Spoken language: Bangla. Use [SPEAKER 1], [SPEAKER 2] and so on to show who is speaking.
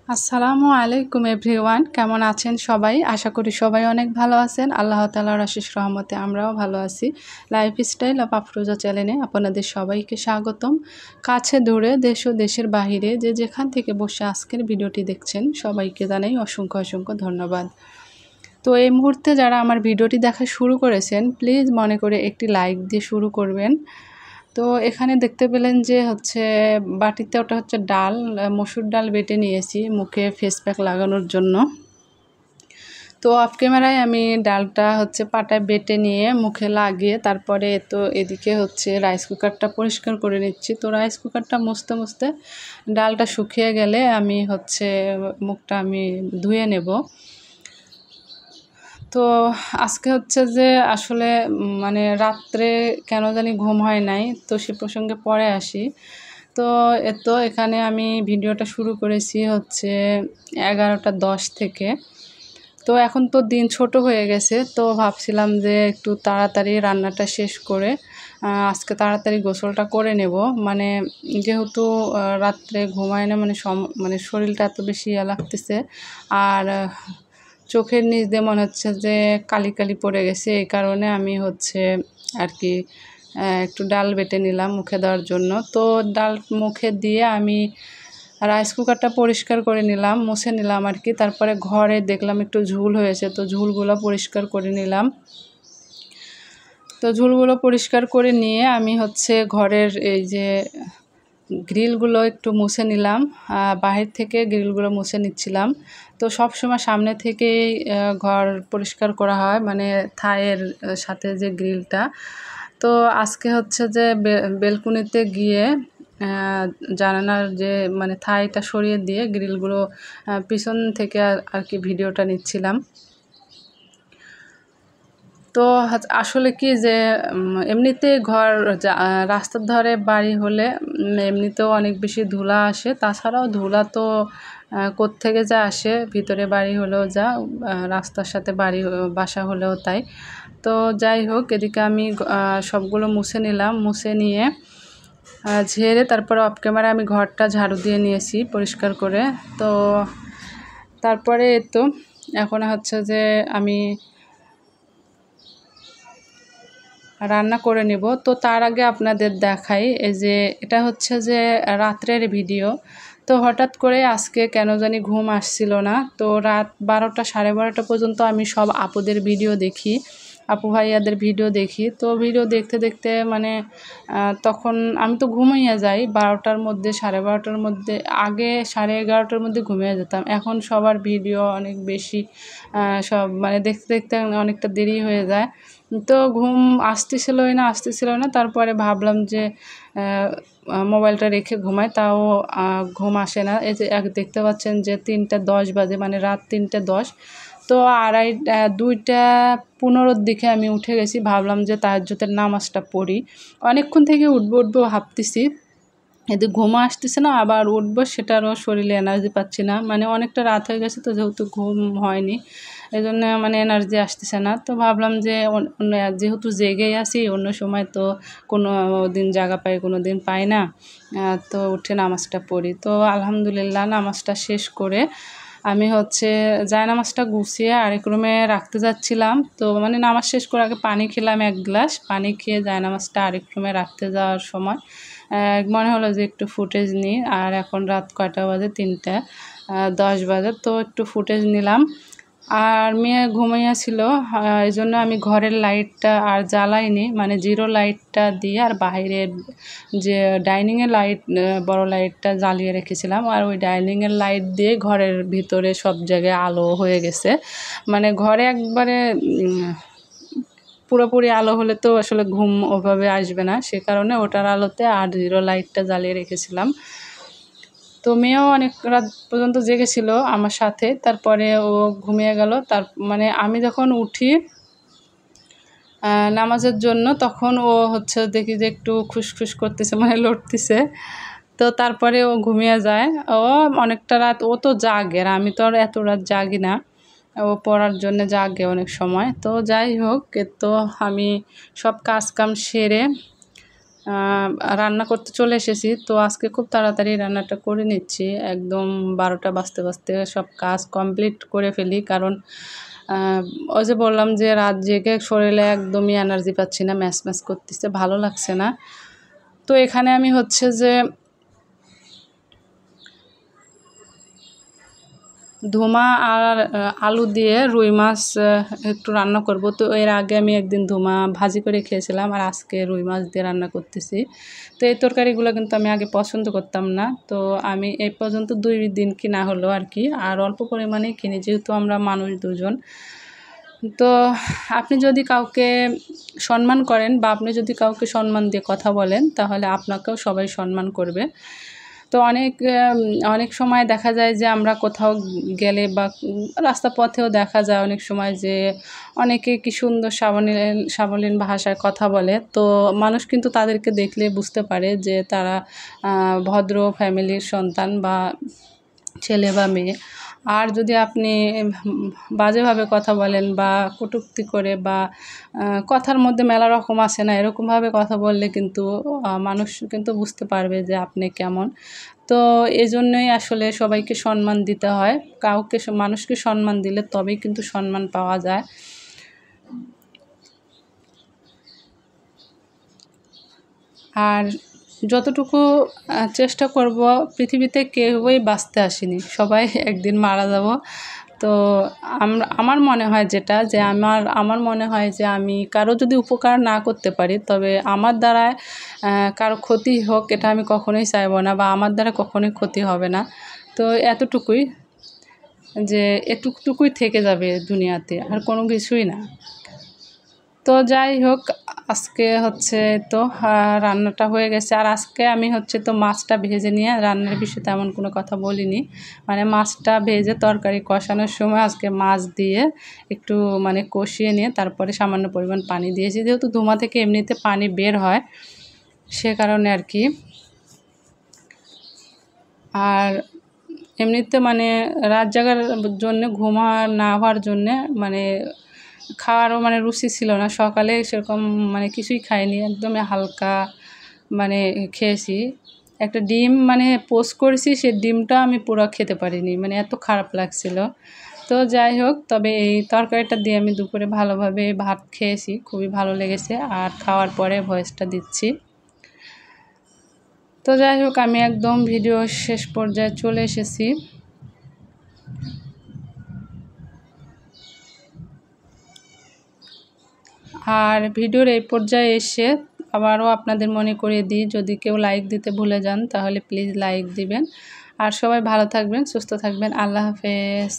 [SPEAKER 1] আসসালামু আলাইকুম এভরিওয়ান, কেমন আছেন সবাই? আশা করি সবাই অনেক ভালো আছেন। আল্লাহ তাআলার অশেষ রহমতে আমরাও ভালো আছি। লাইফস্টাইল অফ আফরোজা চ্যানেলে আপনাদের সবাইকে স্বাগতম। কাছে দূরে দেশ ও দেশের বাহিরে যে যেখান থেকে বসে আজকের ভিডিওটি দেখছেন সবাইকে জানাই অসংখ্য অসংখ্য ধন্যবাদ। তো এই মুহূর্তে যারা আমার ভিডিওটি দেখা শুরু করেছেন প্লিজ মনে করে একটি লাইক দিয়ে শুরু করবেন। তো এখানে দেখতে পেলেন যে বাটিতে ওটা হচ্ছে ডাল, মসুর ডাল বেটে নিয়েছি মুখে ফেস প্যাক লাগানোর জন্য। তো অফ ক্যামেরায় আমি ডালটা পাটায় বেটে নিয়ে মুখে লাগিয়ে তারপরে তো এদিকে রাইস কুকারটা পরিষ্কার করে নিচ্ছি। তো রাইস কুকারটা মুছতে মুছতে ডালটা শুকিয়ে গেলে আমি মুখটা ধুয়ে নেব। তো আজকে আসলে রাত্রে কেন জানি ঘুম হয় নাই, তো সে প্রসঙ্গে পরে আসি। তো এখানে আমি ভিডিওটা শুরু করেছি 11:10 থেকে। তো এখন তো দিন ছোট হয়ে গেছে, তো ভাবছিলাম যে একটু তাড়াতাড়ি রান্নাটা শেষ করে আজকে তাড়াতাড়ি গোসলটা করে নেব। যেহেতু রাত্রে ঘুমায় না, শরীরটা এত বেশি লাগতেছে, আর চোখের নিচ দিয়ে মনে হচ্ছে যে কালি কালি পড়ে গেছে। এই কারণে আমি আর কি একটু ডাল বেটে নিলাম মুখে দেওয়ার জন্য। তো ডাল মুখে দিয়ে আমি রাইস কুকারটা পরিষ্কার করে নিলাম, মুছে নিলাম আর কি। তারপরে ঘরে দেখলাম একটু ঝুল হয়েছে, তো ঝুলগুলো পরিষ্কার করে নিলাম। তো ঝুলগুলো পরিষ্কার করে নিয়ে আমি ঘরের এই যে গ্রিলগুলো একটু মুছে নিলাম, বাহির থেকে গ্রিলগুলো মুছে নিচ্ছিলাম। তো সব সময় সামনে থেকেই ঘর পরিষ্কার করা হয়, থাইয়ের সাথে যে গ্রিলটা। তো আজকে বেলকুনিতে গিয়ে জানালার যে থাইটা সরিয়ে দিয়ে গ্রিলগুলো পিছন থেকে আর কি ভিডিওটা নিচ্ছিলাম। তো আসলে কি যে এমনিতে রাস্তার ধারে বাড়ি হলে এমনিতেও অনেক বেশি ধুলা আসে, তাছাড়াও ধুলা তো কোত্থেকে যা আসে, ভিতরে বাড়ি হলেও যা, রাস্তার সাথে বাসা হলেও তাই। তো যাই হোক, এদিকে আমি সবগুলো মুছে নিলাম, মুছে নিয়ে ঝেড়ে তারপরে অফ ক্যামেরা আমি ঘরটা ঝাড়ু দিয়ে নিয়েছি পরিষ্কার করে। তো তারপরে এখন আমি রান্না করে নেব। তো তার আগে আপনাদের দেখাই, এই যে এটা রাত্রের ভিডিও। তো হঠাৎ করে আজকে কেন জানি ঘুম আসছিল না, তো রাত 12টা 12:30 পর্যন্ত আমি সব আপুদের ভিডিও দেখি, আপু ভাইয়াদের ভিডিও দেখি। তো ভিডিও দেখতে দেখতে তখন আমি তো ঘুমিয়ে যাই 12টার মধ্যে, 12:30টার মধ্যে। আগে 11:30টার মধ্যে ঘুমিয়ে যেতাম, এখন সবার ভিডিও অনেক বেশি, সব দেখতে দেখতে অনেকটা দেরি হয়ে যায়। তো ঘুম আসতেছিল না। তারপরে ভাবলাম যে মোবাইলটা রেখে ঘুমাই, তাও ঘুম আসে না। এই যে দেখতে পাচ্ছেন যে 3:10 বাজে, রাত 3:10। তো 2:15 দিকে আমি উঠে গেছি, ভাবলাম যে তাহাজ্জুদের নামাজটা পড়ি। অনেকক্ষণ থেকে উঠবো ভাবতেছি, এদিকে ঘুম আসতেছে না, আবার উঠবো সেটারও শরীরে এনার্জি পাচ্ছি না। অনেকটা রাত হয়ে গেছে, তো যেহেতু ঘুম হয়নি এই জন্য এনার্জি আসতেছে না। তো ভাবলাম যে যেহেতু জেগেই আছি, অন্য সময় তো কোনো দিন জাগা পাই, কোনো দিন পাই না, তো উঠে নামাজটা পড়ি। তো আলহামদুলিল্লাহ নামাজটা শেষ করে আমি জায়নামাজটা গুছিয়ে আরেক রুমে রাখতে যাচ্ছিলাম। তো নামাজ শেষ করে আগে পানি খেলাম, 1 গ্লাস পানি খেয়ে জায়নামাজটা আরেক রুমে রাখতে যাওয়ার সময় মনে হলো যে একটু ফুটেজ নিই। আর এখন রাত কয়টা বাজে? 3:10 বাজে। তো একটু ফুটেজ নিলাম। আর মেয়ে ঘুমাইয়াছিল, এই জন্য আমি ঘরের লাইটটা আর জ্বালাইনি, জিরো লাইটটা দিয়ে আর বাইরের যে ডাইনিংয়ের লাইট, বড় লাইটটা জ্বালিয়ে রেখেছিলাম। আর ওই ডাইনিংয়ের লাইট দিয়ে ঘরের ভিতরে সব জায়গায় আলো হয়ে গেছে। ঘরে একবারে পুরোপুরি আলো হলে তো আসলে ঘুম ওভাবে আসবে না, সে কারণে ওটার আলোতে আর জিরো লাইটটা জ্বালিয়ে রেখেছিলাম। তো মেয়েও অনেক রাত পর্যন্ত জেগেছিল আমার সাথে, তারপরে ও ঘুমিয়ে গেল। আমি যখন উঠি নামাজের জন্য, তখন ও দেখি যে একটু খুসখুস করতেছে, লড়তেছে। তো তারপরে ও ঘুমিয়ে যায়। ও অনেকটা রাত ও তো জাগে, আর আমি তো আর এত রাত জাগি না, ও পড়ার জন্য জাগে অনেক সময়। তো যাই হোক, তো আমি সব কাজ কাম সেরে রান্না করতে চলে এসেছি। তো আজকে খুব তাড়াতাড়ি রান্নাটা করে নিচ্ছি, একদম 12টা বাজতে বাজতে সব কাজ কমপ্লিট করে ফেলি। কারণ ওই যে বললাম যে রাত জেগে শরীরে একদমই এনার্জি পাচ্ছি না, ম্যাচ ম্যাচ করতেছে, ভালো লাগছে না। তো এখানে আমি হচ্ছে যে ধুমা আর আলু দিয়ে রুই মাছ একটু রান্না করব। তো এর আগে আমি একদিন ধুমা ভাজি করে খেয়েছিলাম, আর আজকে রুই মাছ দিয়ে রান্না করতেছি। তো এই তরকারিগুলো কিন্তু আমি আগে পছন্দ করতাম না। তো আমি এই পর্যন্ত 2 দিন কিনা হলো আর কি, আর অল্প পরিমাণেই কিনি, যেহেতু আমরা মানুষ দুজন। তো আপনি যদি কাউকে সম্মান করেন বা আপনি যদি কাউকে সম্মান দিয়ে কথা বলেন, তাহলে আপনাকেও সবাই সম্মান করবে। তো অনেক সময় দেখা যায় যে আমরা কোথাও গেলে বা রাস্তা পথেও দেখা যায় অনেক সময় যে অনেকে কি সুন্দর সাবলীল ভাষায় কথা বলে। তো মানুষ কিন্তু তাদেরকে দেখলে বুঝতে পারে যে তারা ভদ্র ফ্যামিলির সন্তান বা ছেলে বা মেয়ে। আর যদি আপনি বাজেভাবে কথা বলেন বা কটূক্তি করে বা কথার মধ্যে মেলা রকম আসে না, এরকমভাবে কথা বললে কিন্তু মানুষ কিন্তু বুঝতে পারবে যে আপনি কেমন। তো এজন্যই আসলে সবাইকে সম্মান দিতে হয়। মানুষকে সম্মান দিলে তবেই কিন্তু সম্মান পাওয়া যায়। আর যতটুকু চেষ্টা করব, পৃথিবীতে কেউই বাঁচতে আসেনি, সবাই একদিন মারা যাব। তো আমার মনে হয় যে আমার মনে হয় যে আমি কারো যদি উপকার না করতে পারি, তবে আমার দ্বারায় কারো ক্ষতি হোক এটা আমি কখনোই চাইব না, বা আমার দ্বারা কখনোই ক্ষতি হবে না। তো এতটুকুই, যে এটুকুই থেকে যাবে দুনিয়াতে, আর কোনো কিছুই না। তো যাই হোক, আজকে হচ্ছে তো রান্নাটা হয়ে গেছে। আর আজকে আমি হচ্ছে তো মাছটা ভেজে নিয়ে রান্নার বিষয়ে তেমন কোনো কথা বলিনি। মানে মাছটা ভেজে তরকারি কষানোর সময় আজকে মাছ দিয়ে একটু মানে কষিয়ে নিয়ে তারপরে সামান্য পরিমাণ পানি দিয়েছি, যেহেতু ধুমা থেকে এমনিতে পানি বের হয়, সে কারণে আর কি। আর এমনিতে মানে রাত জাগার জন্যে, ঘুমা না হওয়ার জন্যে মানে খাওয়ারও মানে রুচি ছিল না। সকালে সেরকম মানে কিছুই খাইনি, একদমই হালকা মানে খেয়েছি। একটা ডিম মানে পোস্ট করেছি, সেই ডিমটা আমি পুরো খেতে পারিনি, মানে এত খারাপ লাগছিল। তো যাই হোক, তবে এই তরকারিটা দিয়ে আমি দুপুরে ভালোভাবে ভাত খেয়েছি, খুবই ভালো লেগেছে। আর খাওয়ার পরে ভয়েসটা দিচ্ছি। তো যাই হোক, আমি একদম ভিডিও শেষ পর্যায়ে চলে এসেছি। আর ভিডিওর এই পর্যায়ে এসে আবারও আপনাদের মনে করিয়ে দিই, যদি কেউ লাইক দিতে ভুলে যান তাহলে প্লিজ লাইক দিবেন। আর সবাই ভালো থাকবেন, সুস্থ থাকবেন। আল্লাহ হাফেজ।